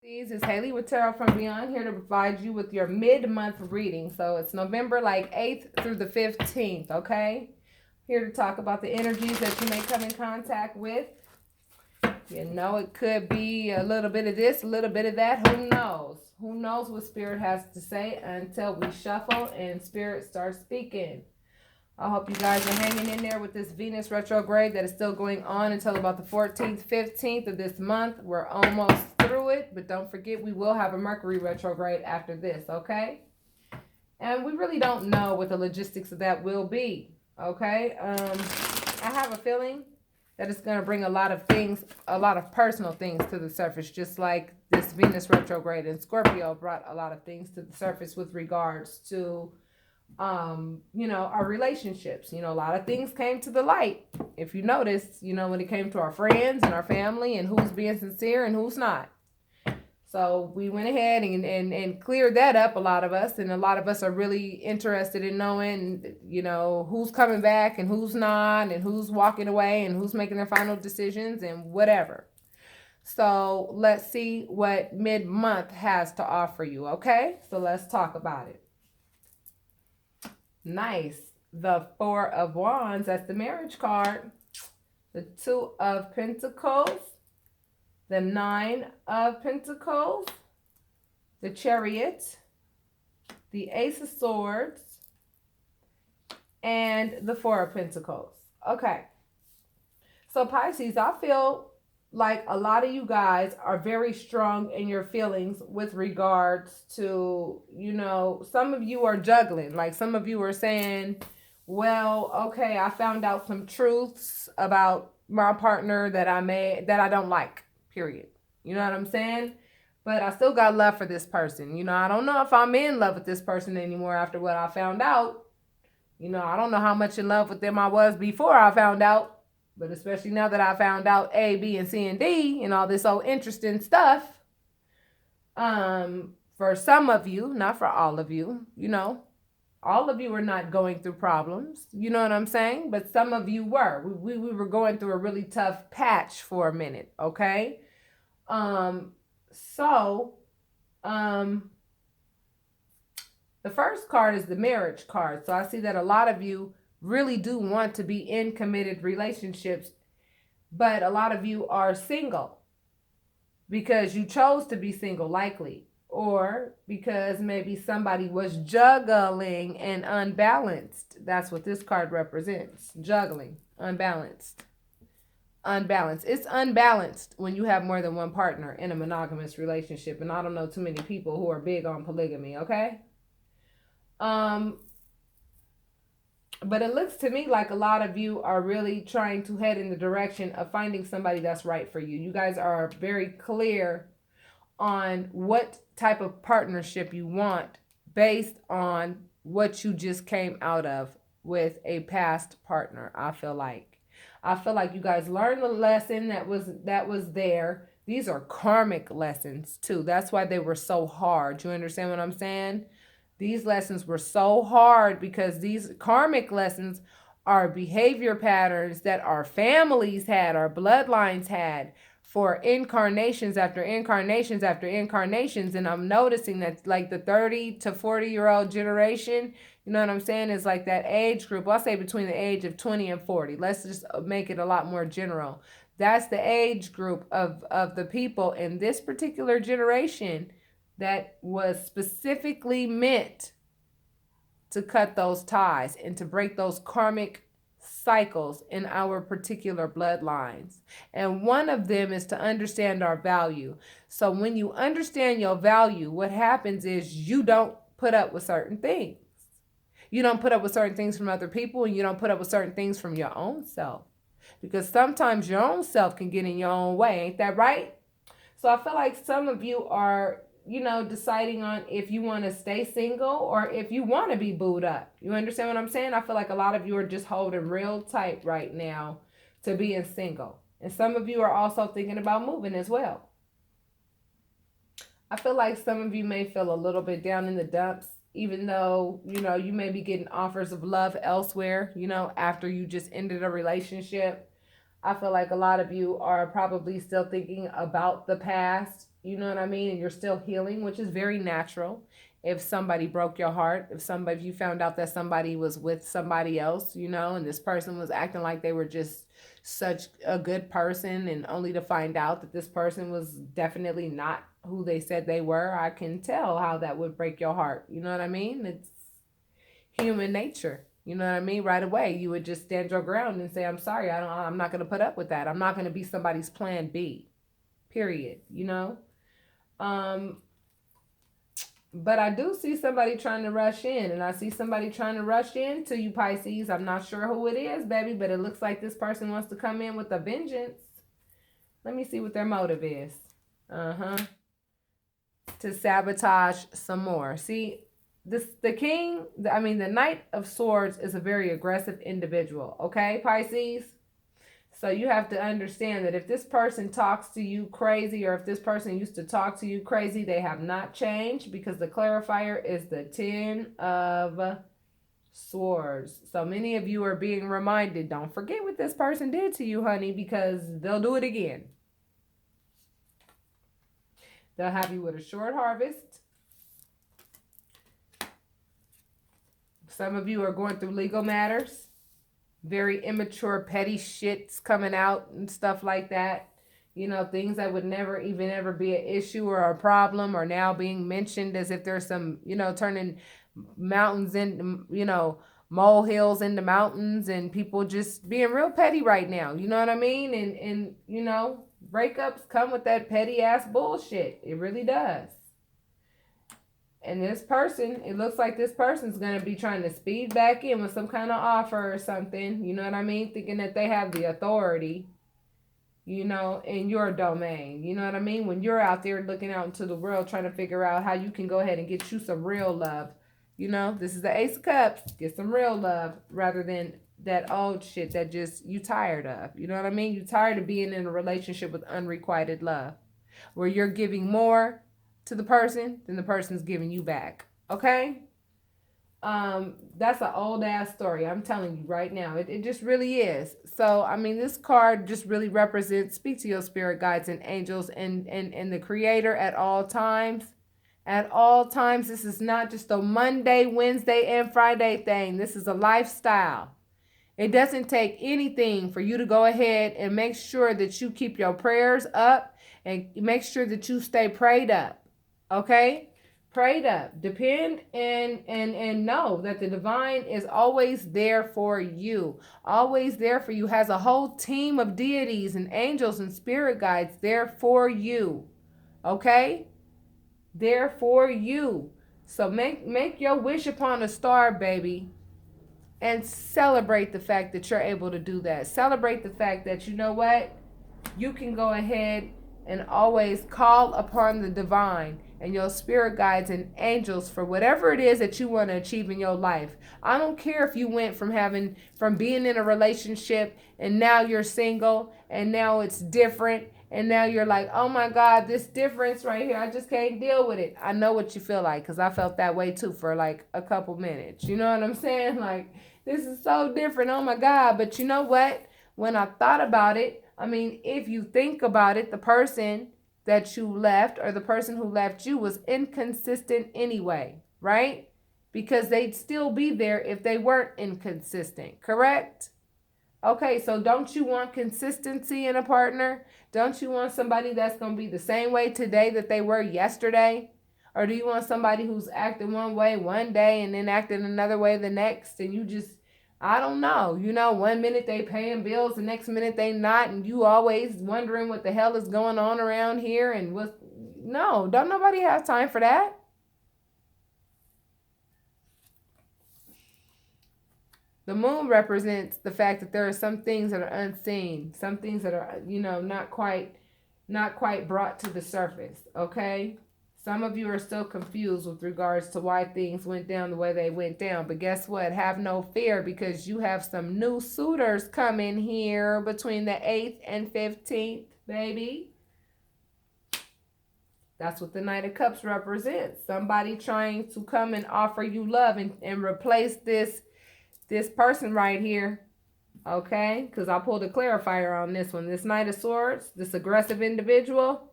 This is Haley with Tarot from Beyond, here to provide you with your mid-month reading. So it's November 8th through the 15th, okay? Here to talk about the energies that you may come in contact with. You know, it could be a little bit of this, a little bit of that. Who knows? Who knows what Spirit has to say until we shuffle and Spirit starts speaking. I hope you guys are hanging in there with this Venus retrograde that is still going on until about the 14th, 15th of this month. We're almost through it, but don't forget we will have a Mercury retrograde after this, okay? And we really don't know what the logistics of that will be, okay? I have a feeling that it's going to bring a lot of things, a lot of personal things to the surface, just like this Venus retrograde in Scorpio brought a lot of things to the surface with regards to our relationships. A lot of things came to the light. If you notice, when it came to our friends and our family and who's being sincere and who's not. So we went ahead and cleared that up, a lot of us, and a lot of us are really interested in knowing, who's coming back and who's not, and who's walking away and who's making their final decisions and whatever. So let's see what mid-month has to offer you, okay? So let's talk about it. Nice. The Four of Wands, that's the marriage card. The Two of Pentacles. The Nine of Pentacles. The Chariot. The Ace of Swords. And the Four of Pentacles. Okay. So Pisces, I feel like a lot of you guys are very strong in your feelings with regards to, some of you are juggling. Like some of you are saying, well, okay, I found out some truths about my partner that I don't like, period. You know what I'm saying? But I still got love for this person. I don't know if I'm in love with this person anymore after what I found out. I don't know how much in love with them I was before I found out. But especially now that I found out A, B, and C, and D, and all this old interesting stuff, for some of you, not for all of you, all of you are not going through problems, you know what I'm saying? But some of you were. We were going through a really tough patch for a minute, okay? The first card is the marriage card. So I see that a lot of you really do want to be in committed relationships, but a lot of you are single because you chose to be single, likely, or because maybe somebody was juggling and unbalanced. That's what this card represents. Juggling, unbalanced. It's unbalanced when you have more than one partner in a monogamous relationship, and I don't know too many people who are big on polygamy, okay? But it looks to me like a lot of you are really trying to head in the direction of finding somebody that's right for you. You guys are very clear on what type of partnership you want based on what you just came out of with a past partner. I feel like you guys learned the lesson that was there. These are karmic lessons too. That's why they were so hard. You understand what I'm saying? These lessons were so hard because these karmic lessons are behavior patterns that our families had, our bloodlines had for incarnations after incarnations after incarnations. And I'm noticing that like the 30 to 40-year-old generation, you know what I'm saying, is like that age group. I'll say between the age of 20 and 40. Let's just make it a lot more general. That's the age group of the people in this particular generation that was specifically meant to cut those ties and to break those karmic cycles in our particular bloodlines. And one of them is to understand our value. So when you understand your value, what happens is you don't put up with certain things. You don't put up with certain things from other people, and you don't put up with certain things from your own self. Because sometimes your own self can get in your own way. Ain't that right? So I feel like some of you are deciding on if you want to stay single or if you want to be booed up. You understand what I'm saying? I feel like a lot of you are just holding real tight right now to being single. And some of you are also thinking about moving as well. I feel like some of you may feel a little bit down in the dumps, even though, you may be getting offers of love elsewhere, after you just ended a relationship. I feel like a lot of you are probably still thinking about the past you know what I mean? And you're still healing, which is very natural. If somebody broke your heart, if you found out that somebody was with somebody else, you know, and this person was acting like they were just such a good person, and only to find out that this person was definitely not who they said they were, I can tell how that would break your heart. You know what I mean? It's human nature. You know what I mean? Right away, you would just stand your ground and say, "I'm sorry. I'm not going to put up with that. I'm not going to be somebody's plan B." Period. You know? Um but I do see somebody trying to rush in, and I see somebody trying to rush in to you, Pisces. I'm not sure who it is, baby, but it looks like this person wants to come in with a vengeance. Let me see what their motive is. Uh-huh. To sabotage some more. See, the Knight of Swords is a very aggressive individual, okay, Pisces? So you have to understand that if this person talks to you crazy, or if this person used to talk to you crazy, they have not changed, because the clarifier is the Ten of Swords. So many of you are being reminded, don't forget what this person did to you, honey, because they'll do it again. They'll have you with a short harvest. Some of you are going through legal matters. Very immature, petty shits coming out and stuff like that. You know, things that would never even ever be an issue or a problem are now being mentioned as if there's some, you know, turning mountains into, you know, molehills into mountains, and people just being real petty right now. You know what I mean? And you know, breakups come with that petty ass bullshit. It really does. And this person, it looks like this person's going to be trying to speed back in with some kind of offer or something. You know what I mean? Thinking that they have the authority, you know, in your domain. You know what I mean? When you're out there looking out into the world trying to figure out how you can go ahead and get you some real love. You know, this is the Ace of Cups. Get some real love rather than that old shit that just you tired of. You know what I mean? You tired of being in a relationship with unrequited love, where you're giving more to the person than the person's giving you back. Okay? That's an old ass story. I'm telling you right now. It just really is. So, I mean, this card just really represents, speak to your spirit guides and angels and the creator at all times. At all times. This is not just a Monday, Wednesday, and Friday thing. This is a lifestyle. It doesn't take anything for you to go ahead and make sure that you keep your prayers up and make sure that you stay prayed up. Okay? Prayed up. Depend and know that the divine is always there for you. Always there for you. Has a whole team of deities and angels and spirit guides there for you. Okay? There for you. So make your wish upon a star, baby. And celebrate the fact that you're able to do that. Celebrate the fact that, you know what? You can go ahead and always call upon the divine and your spirit guides and angels for whatever it is that you want to achieve in your life. I don't care if you went from being in a relationship and now you're single and now it's different and now you're like, oh my God, this difference right here, I just can't deal with it. I know what you feel like, because I felt that way too for like a couple minutes. You know what I'm saying? Like, this is so different. Oh my God. But you know what? When I thought about it, I mean, if you think about it, the person that you left or the person who left you was inconsistent anyway, right? Because they'd still be there if they weren't inconsistent, correct? Okay, so don't you want consistency in a partner? Don't you want somebody that's going to be the same way today that they were yesterday? Or do you want somebody who's acting one way one day and then acting another way the next, and you just, I don't know, you know, one minute they paying bills, the next minute they not, and you always wondering what the hell is going on around here and what? No, don't nobody have time for that. The moon represents the fact that there are some things that are unseen, some things that are, you know, not quite brought to the surface, okay? Some of you are still confused with regards to why things went down the way they went down. But guess what? Have no fear, because you have some new suitors coming here between the 8th and 15th, baby. That's what the Knight of Cups represents. Somebody trying to come and offer you love and replace this person right here. Okay? Because I pulled a clarifier on this one. This Knight of Swords, this aggressive individual,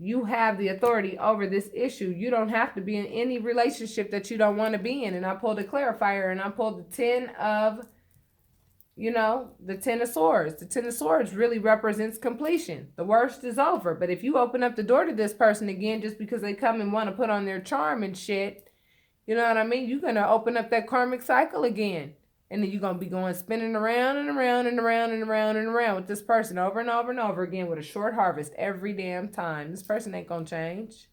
You have the authority over this issue. You don't have to be in any relationship that you don't want to be in. And I pulled a clarifier, and I pulled the 10 of, the 10 of swords. The 10 of swords really represents completion. The worst is over. But if you open up the door to this person again just because they come and want to put on their charm and shit, you know what I mean? You're going to open up that karmic cycle again. And then you're going to be going spinning around and around and around and around and around with this person over and over and over again with a short harvest every damn time. This person ain't going to change.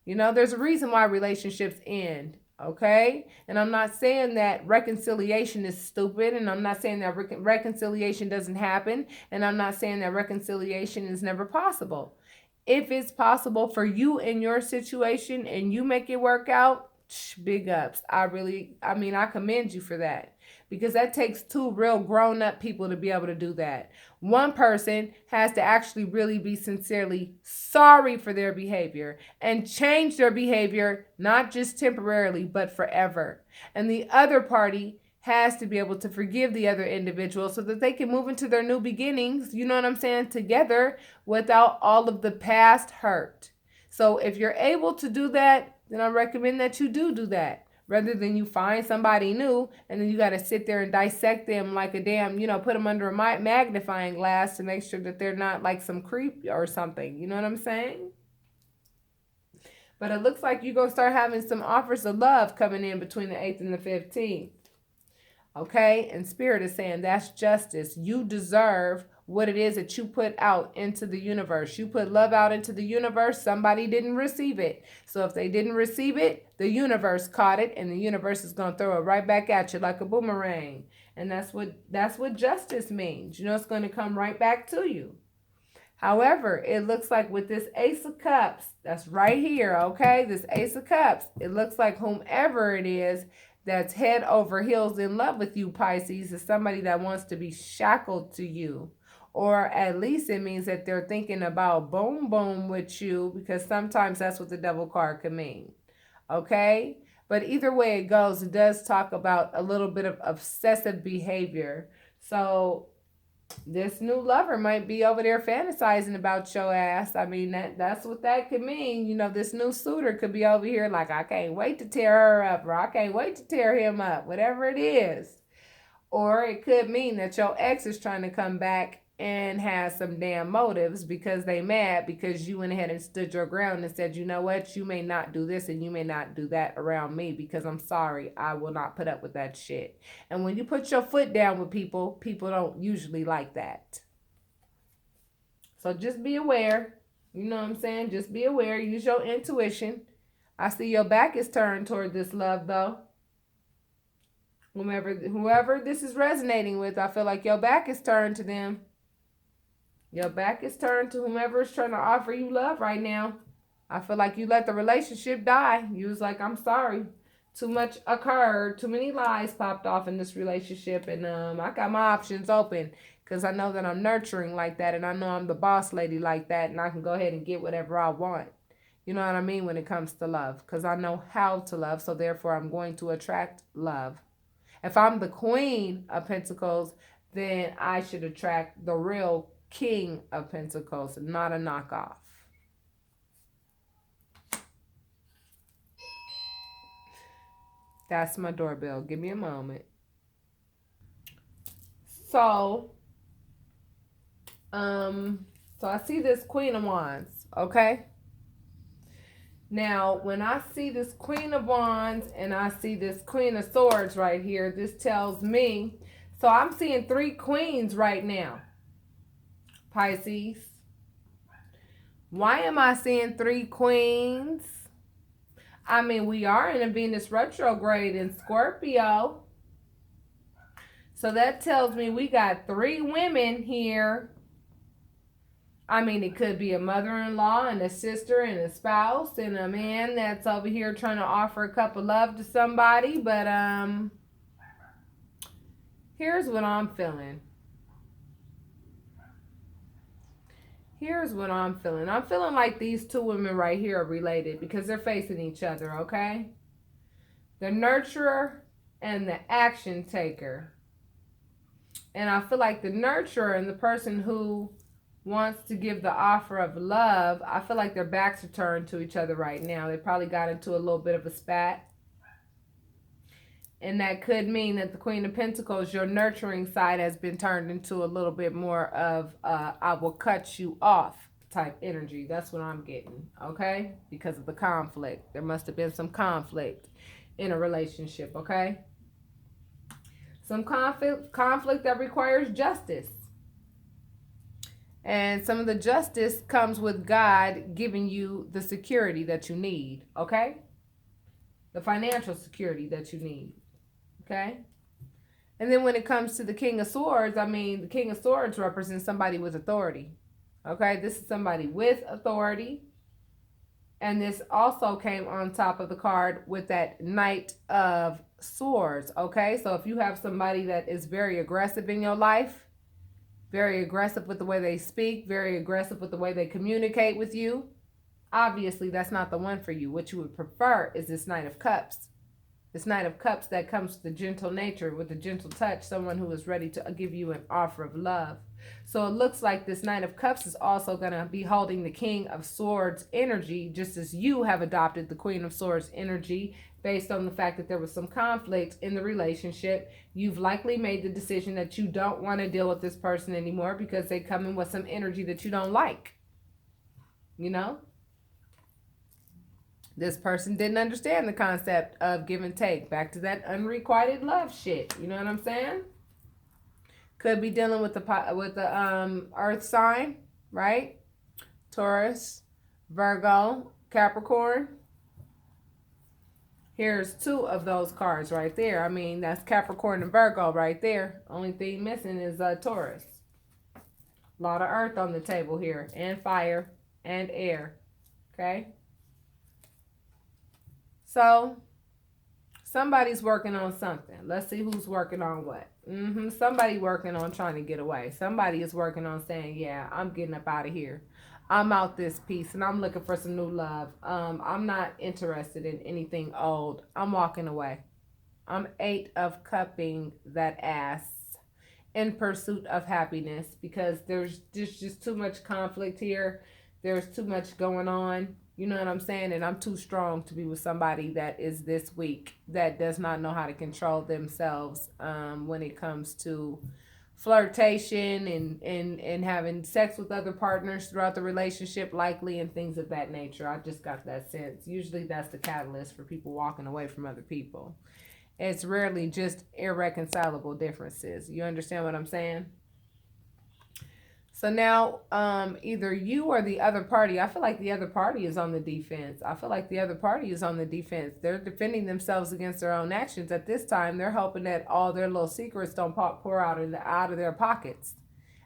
There's a reason why relationships end, okay? And I'm not saying that reconciliation is stupid, and I'm not saying that reconciliation doesn't happen, and I'm not saying that reconciliation is never possible. If it's possible for you in your situation and you make it work out, big ups. I commend you for that, because that takes two real grown-up people to be able to do that. One person has to actually really be sincerely sorry for their behavior and change their behavior, not just temporarily, but forever. And the other party has to be able to forgive the other individual so that they can move into their new beginnings, you know what I'm saying, together without all of the past hurt. So if you're able to do that, then I recommend that you do that. Rather than you find somebody new and then you got to sit there and dissect them like a damn, put them under a magnifying glass to make sure that they're not like some creep or something. You know what I'm saying? But it looks like you're going to start having some offers of love coming in between the 8th and the 15th. Okay? And Spirit is saying that's justice. You deserve what it is that you put out into the universe. You put love out into the universe. Somebody didn't receive it. So if they didn't receive it, the universe caught it, and the universe is going to throw it right back at you like a boomerang. And that's what justice means. It's going to come right back to you. However, it looks like with this Ace of Cups, that's right here, okay? This Ace of Cups, it looks like whomever it is that's head over heels in love with you, Pisces, is somebody that wants to be shackled to you. Or at least it means that they're thinking about boom, boom with you, because sometimes that's what the devil card can mean. Okay? But either way it goes, it does talk about a little bit of obsessive behavior. So this new lover might be over there fantasizing about your ass. I mean, that's what that could mean. This new suitor could be over here like, I can't wait to tear her up, or I can't wait to tear him up, whatever it is. Or it could mean that your ex is trying to come back and has some damn motives because they mad because you went ahead and stood your ground and said, you know what, you may not do this and you may not do that around me because I'm sorry, I will not put up with that shit. And when you put your foot down with people, people don't usually like that. So just be aware. You know what I'm saying? Just be aware. Use your intuition. I see your back is turned toward this love though. Whoever this is resonating with, I feel like your back is turned to them. Your back is turned to whomever is trying to offer you love right now. I feel like you let the relationship die. You was like, I'm sorry. Too much occurred. Too many lies popped off in this relationship. And I got my options open because I know that I'm nurturing like that. And I know I'm the boss lady like that. And I can go ahead and get whatever I want. You know what I mean? When it comes to love. Because I know how to love. So therefore, I'm going to attract love. If I'm the Queen of Pentacles, then I should attract the real King of Pentacles, not a knockoff. That's my doorbell. Give me a moment. So I see this Queen of Wands, okay? Now, when I see this Queen of Wands and I see this Queen of Swords right here, this tells me, so I'm seeing 3 queens right now. Pisces. Why am I seeing 3 queens? I mean, we are in a Venus retrograde in Scorpio. So that tells me we got 3 women here. I mean, it could be a mother-in-law and a sister and a spouse and a man that's over here trying to offer a cup of love to somebody. But here's what I'm feeling. Here's what I'm feeling. I'm feeling like these 2 women right here are related because they're facing each other, okay? The nurturer and the action taker. And I feel like the nurturer and the person who wants to give the offer of love. I feel like their backs are turned to each other right now. They probably got into a little bit of a spat. And that could mean that the Queen of Pentacles, your nurturing side, has been turned into a little bit more of I will cut you off type energy. That's what I'm getting, okay? Because of the conflict. There must have been some conflict in a relationship, okay? Some conflict that requires justice. And some of the justice comes with God giving you the security that you need, okay? The financial security that you need. Okay. And then when it comes to the King of Swords, I mean, the King of Swords represents somebody with authority. Okay. This is somebody with authority. And this also came on top of the card with that Knight of Swords. Okay. So if you have somebody that is very aggressive in your life, very aggressive with the way they speak, very aggressive with the way they communicate with you, obviously that's not the one for you. What you would prefer is this Knight of Cups. This Knight of Cups that comes with the gentle nature, with the gentle touch, someone who is ready to give you an offer of love. So it looks like this Knight of Cups is also going to be holding the King of Swords energy, just as you have adopted the Queen of Swords energy based on the fact that there was some conflict in the relationship. You've likely made the decision that you don't want to deal with this person anymore because they come in with some energy that you don't like. You know? This person didn't understand the concept of give and take. Back to that unrequited love shit. You know what I'm saying? Could be dealing with the earth sign, right? Taurus, Virgo, Capricorn. Here's two of those cards right there. I mean, that's Capricorn and Virgo right there. Only thing missing is Taurus. A lot of earth on the table here, and fire, and air. Okay? So, somebody's working on something. Let's see who's working on what. Somebody working on trying to get away. Somebody is working on saying, yeah, I'm getting up out of here. I'm out this piece and I'm looking for some new love. I'm not interested in anything old. I'm walking away. I'm 8 of cupping that ass in pursuit of happiness because there's just too much conflict here. There's too much going on. You know what I'm saying? And I'm too strong to be with somebody that is this weak, that does not know how to control themselves when it comes to flirtation and having sex with other partners throughout the relationship, likely, and things of that nature. I just got that sense. Usually that's the catalyst for people walking away from other people. It's rarely just irreconcilable differences. You understand what I'm saying? So now, either you or the other party, I feel like the other party is on the defense. They're defending themselves against their own actions. At this time, they're hoping that all their little secrets don't pour out of their pockets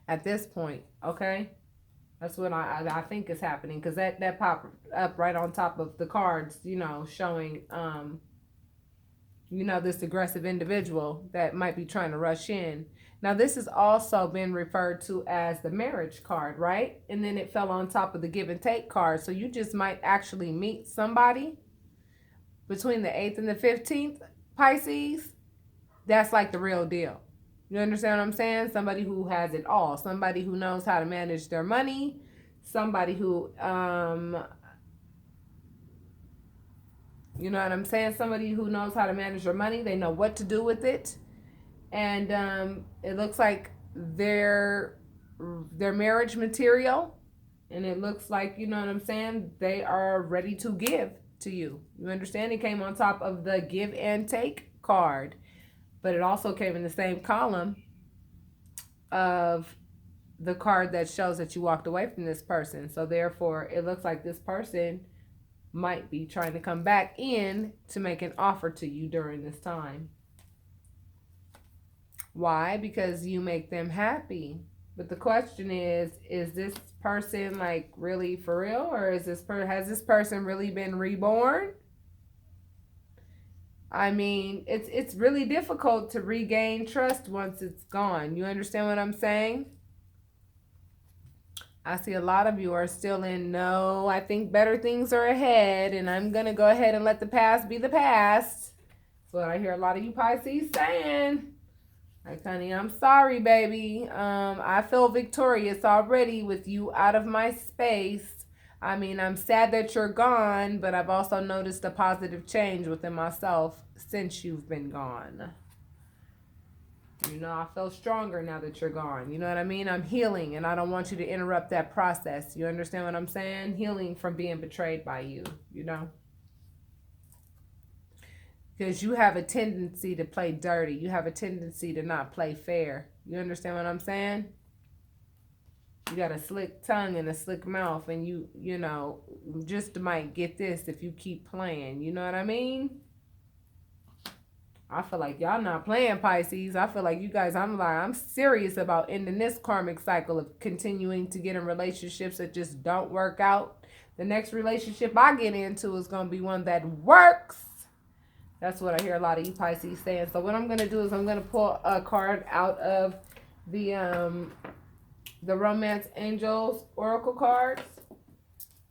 at this point, okay? That's what I think is happening, because that popped up right on top of the cards, you know, showing, this aggressive individual that might be trying to rush in. Now, this has also been referred to as the marriage card, right? And then it fell on top of the give and take card. So you just might actually meet somebody between the 8th and the 15th, Pisces. That's like the real deal. You understand what I'm saying? Somebody who has it all. Somebody who knows how to manage their money. Somebody who, you know what I'm saying? Somebody who knows how to manage their money. They know what to do with it. And it looks like their marriage material, and it looks like, you know what I'm saying, they are ready to give to you. You understand? It came on top of the give and take card, but it also came in the same column of the card that shows that you walked away from this person. So therefore, it looks like this person might be trying to come back in to make an offer to you during this time. Why? Because you make them happy. But the question is this person like really for real? Or has this person really been reborn? I mean, it's really difficult to regain trust once it's gone. You understand what I'm saying? I see a lot of you are still in, no, I think better things are ahead, and I'm going to go ahead and let the past be the past. That's what I hear a lot of you Pisces saying. Like, honey, I'm sorry, baby. I feel victorious already with you out of my space. I mean, I'm sad that you're gone, but I've also noticed a positive change within myself since you've been gone. You know, I feel stronger now that you're gone. You know what I mean? I'm healing, and I don't want you to interrupt that process. You understand what I'm saying? Healing from being betrayed by you, you know? Because you have a tendency to play dirty. You have a tendency to not play fair. You understand what I'm saying? You got a slick tongue and a slick mouth, and you know, just might get this if you keep playing. You know what I mean? I feel like y'all not playing, Pisces. I feel like you guys, I'm serious about ending this karmic cycle of continuing to get in relationships that just don't work out. The next relationship I get into is going to be one that works. That's what I hear a lot of you Pisces saying. So what I'm going to do is I'm going to pull a card out of the Romance Angels Oracle cards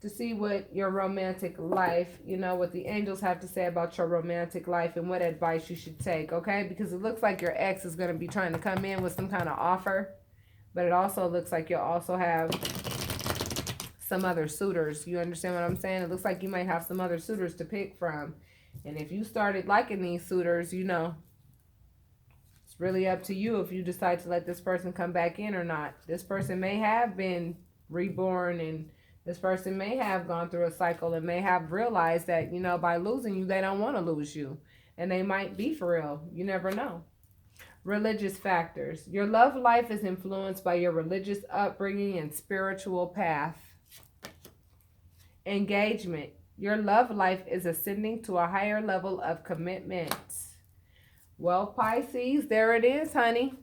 to see what your romantic life, you know, what the angels have to say about your romantic life and what advice you should take, okay? Because it looks like your ex is going to be trying to come in with some kind of offer, but it also looks like you'll also have some other suitors. You understand what I'm saying? It looks like you might have some other suitors to pick from. And if you started liking these suitors, you know, it's really up to you if you decide to let this person come back in or not. This person may have been reborn, and this person may have gone through a cycle and may have realized that, you know, by losing you, they don't want to lose you. And they might be for real. You never know. Religious factors. Your love life is influenced by your religious upbringing and spiritual path. Engagement. Your love life is ascending to a higher level of commitment. Well, Pisces, there it is, honey.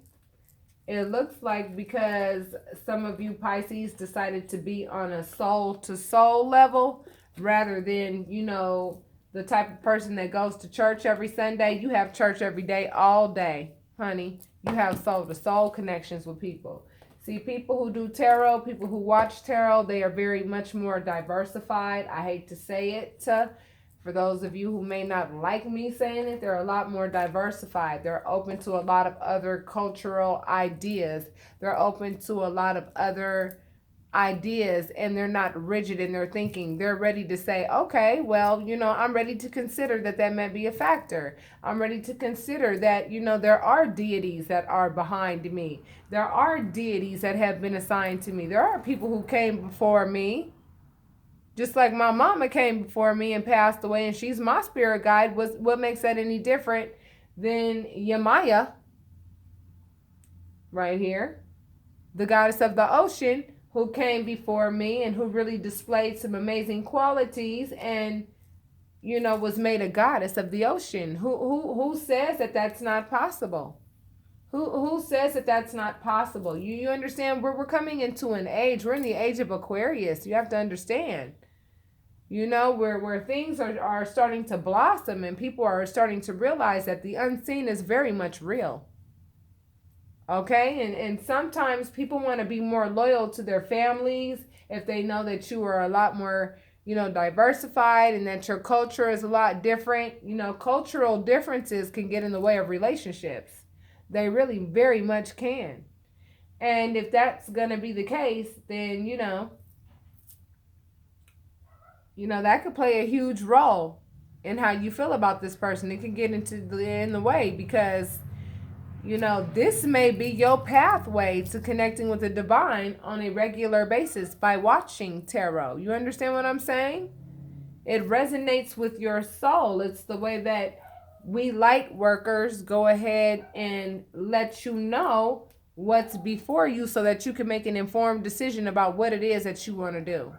It looks like because some of you Pisces decided to be on a soul-to-soul level rather than, you know, the type of person that goes to church every Sunday. You have church every day, all day, honey. You have soul-to-soul connections with people. See, people who do tarot, people who watch tarot, they are very much more diversified. I hate to say it. For those of you who may not like me saying it, they're a lot more diversified. They're open to a lot of other cultural ideas. They're open to a lot of other ideas, and they're not rigid in their thinking. They're ready to say, okay, well, you know, I'm ready to consider that that may be a factor. I'm ready to consider that, you know, there are deities that are behind me. There are deities that have been assigned to me. There are people who came before me. Just like my mama came before me and passed away, and she's my spirit guide. What makes that any different than Yamaya right here, the goddess of the ocean, who came before me and who really displayed some amazing qualities and, you know, was made a goddess of the ocean. Who says that that's not possible? Who says that that's not possible? You understand? We're coming into an age. We're in the age of Aquarius. You have to understand. You know, where things are starting to blossom and people are starting to realize that the unseen is very much real. Okay? And sometimes people want to be more loyal to their families if they know that you are a lot more, you know, diversified and that your culture is a lot different. You know, cultural differences can get in the way of relationships. They really very much can. And if that's going to be the case, then, you know, that could play a huge role in how you feel about this person. It can get in the way because, you know, this may be your pathway to connecting with the divine on a regular basis by watching tarot. You understand what I'm saying? It resonates with your soul. It's the way that we light workers go ahead and let you know what's before you so that you can make an informed decision about what it is that you want to do.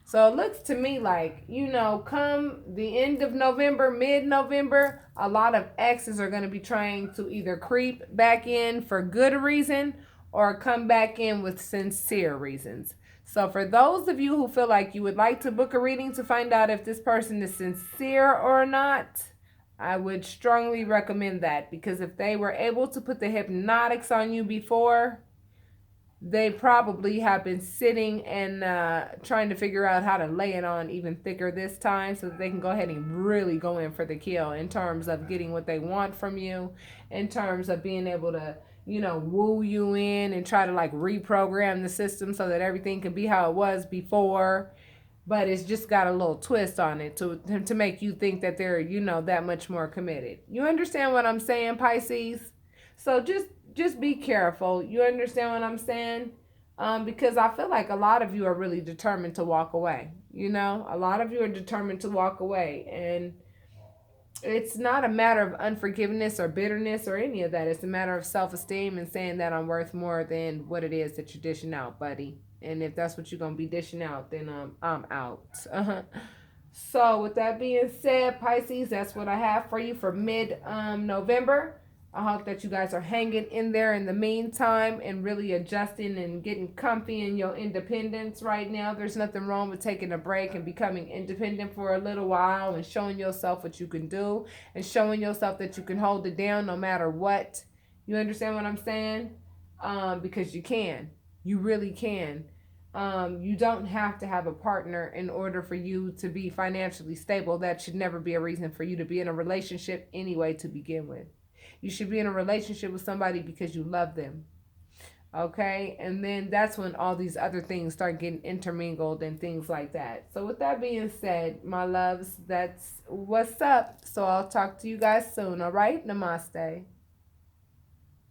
So it looks to me like, you know, come the end of November, mid-November, a lot of exes are going to be trying to either creep back in for good reason or come back in with sincere reasons. So for those of you who feel like you would like to book a reading to find out if this person is sincere or not, I would strongly recommend that, because if they were able to put the hypnotics on you before, they probably have been sitting and trying to figure out how to lay it on even thicker this time so that they can go ahead and really go in for the kill in terms of getting what they want from you, in terms of being able to, you know, woo you in and try to like reprogram the system so that everything can be how it was before. But it's just got a little twist on it to make you think that they're, you know, that much more committed. You understand what I'm saying, Pisces? So just be careful. You understand what I'm saying? Because I feel like a lot of you are really determined to walk away. You know, a lot of you are determined to walk away, and it's not a matter of unforgiveness or bitterness or any of that. It's a matter of self-esteem and saying that I'm worth more than what it is that you're dishing out, buddy. And if that's what you're gonna be dishing out, then I'm out. So with that being said, Pisces, that's what I have for you for mid November. I hope that you guys are hanging in there in the meantime and really adjusting and getting comfy in your independence right now. There's nothing wrong with taking a break and becoming independent for a little while and showing yourself what you can do and showing yourself that you can hold it down no matter what. You understand what I'm saying? Because you can. You really can. You don't have to have a partner in order for you to be financially stable. That should never be a reason for you to be in a relationship anyway to begin with. You should be in a relationship with somebody because you love them. Okay? And then that's when all these other things start getting intermingled and things like that. So with that being said, my loves, that's what's up. So I'll talk to you guys soon. All right? Namaste.